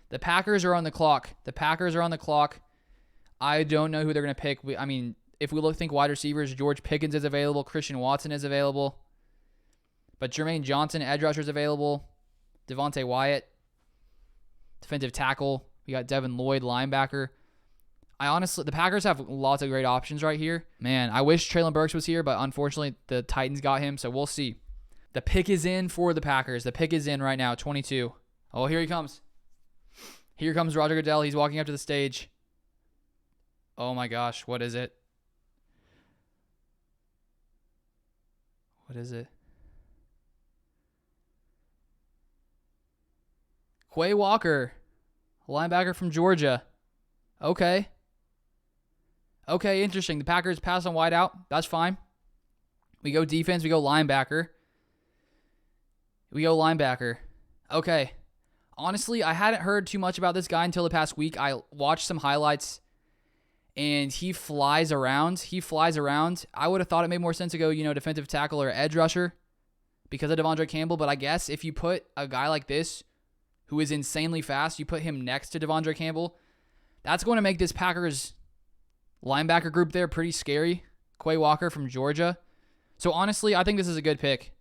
The Packers are on the clock. The Packers are on the clock. I don't know who they're going to pick. I mean, if we think wide receivers, George Pickens is available. Christian Watson is available. But Jermaine Johnson, edge rusher, is available. Devontae Wyatt, defensive tackle. We got Devin Lloyd, linebacker. The Packers have lots of great options right here. Man, I wish Treylon Burks was here, but unfortunately the Titans got him, so we'll see. The pick is in for the Packers. The pick is in right now, 22. Oh, here he comes. Here comes Roger Goodell. He's walking up to the stage. Oh my gosh, what is it? What is it? Quay Walker, linebacker from Georgia. Okay, interesting. The Packers pass on wide out. That's fine. We go defense. We go linebacker. Okay. Honestly, I hadn't heard too much about this guy until the past week. I watched some highlights, and he flies around. I would have thought it made more sense to go, defensive tackle or edge rusher because of Devondre Campbell. But I guess if you put a guy like this who is insanely fast, you put him next to Devondre Campbell, that's going to make this Packers linebacker group there pretty scary. Quay Walker from Georgia. So honestly, I think this is a good pick.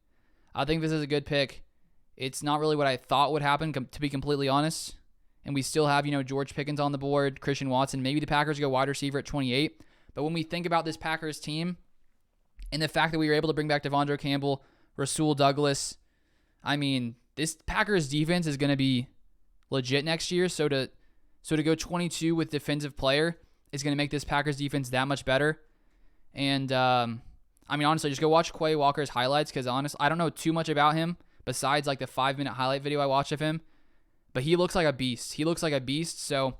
It's not really what I thought would happen, to be completely honest. And we still have, George Pickens on the board, Christian Watson. Maybe the Packers go wide receiver at 28. But when we think about this Packers team and the fact that we were able to bring back Devondre Campbell, Rasul Douglas, I mean, this Packers defense is going to be legit next year. So to go 22 with defensive player is going to make this Packers defense that much better. And, honestly, just go watch Quay Walker's highlights because, honestly, I don't know too much about him besides, like, the 5-minute highlight video I watched of him. But he looks like a beast. So,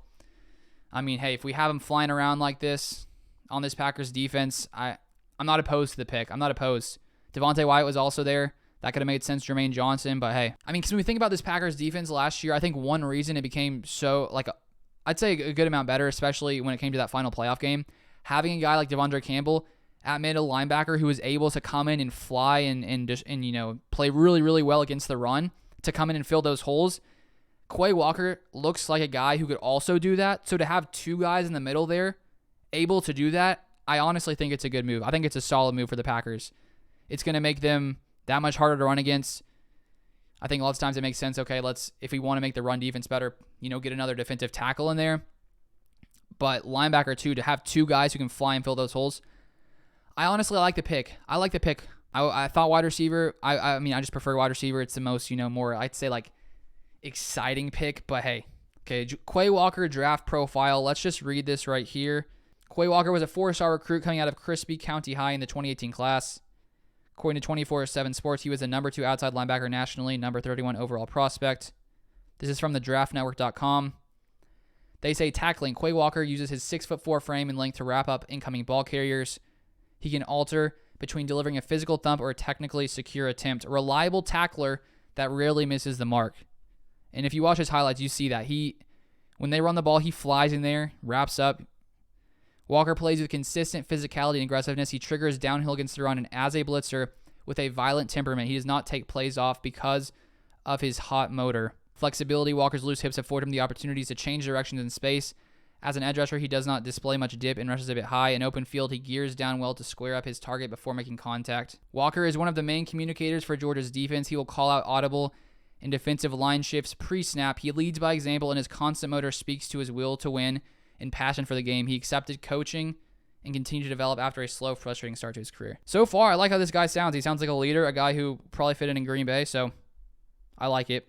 hey, if we have him flying around like this on this Packers defense, I'm not opposed to the pick. Devontae Wyatt was also there. That could have made sense, Jermaine Johnson. But, hey, because when we think about this Packers defense last year, I think one reason it became so, I'd say a good amount better, especially when it came to that final playoff game, having a guy like Devondre Campbell at middle linebacker who was able to come in and fly and play really, really well against the run to come in and fill those holes. Quay Walker looks like a guy who could also do that. So to have two guys in the middle there able to do that, I honestly think it's a good move. I think it's a solid move for the Packers. It's going to make them that much harder to run against. I think lots of times it makes sense, okay, if we want to make the run defense better, get another defensive tackle in there. But linebacker too, to have two guys who can fly and fill those holes. I honestly like the pick. I thought wide receiver. I just prefer wide receiver. It's the most, more, I'd say, exciting pick. But hey, okay, Quay Walker draft profile. Let's just read this right here. Quay Walker was a 4-star recruit coming out of Crispy County High in the 2018 class. According to 24/7 Sports, he was the number 2 outside linebacker nationally, number 31 overall prospect. This is from the draftnetwork.com. They say tackling. Quay Walker uses his 6'4" frame and length to wrap up incoming ball carriers. He can alter between delivering a physical thump or a technically secure attempt. A reliable tackler that rarely misses the mark. And if you watch his highlights, you see that. When they run the ball, he flies in there, wraps up. Walker plays with consistent physicality and aggressiveness. He triggers downhill against the run, and as a blitzer with a violent temperament, he does not take plays off because of his hot motor. Flexibility. Walker's loose hips afford him the opportunities to change directions in space. As an edge rusher, he does not display much dip and rushes a bit high. In open field, he gears down well to square up his target before making contact. Walker is one of the main communicators for Georgia's defense. He will call out audible and defensive line shifts pre-snap. He leads by example, and his constant motor speaks to his will to win and passion for the game. He accepted coaching and continued to develop after a slow, frustrating start to his career. So far, I like how this guy sounds. He sounds like a leader, a guy who probably fit in Green Bay, so I like it.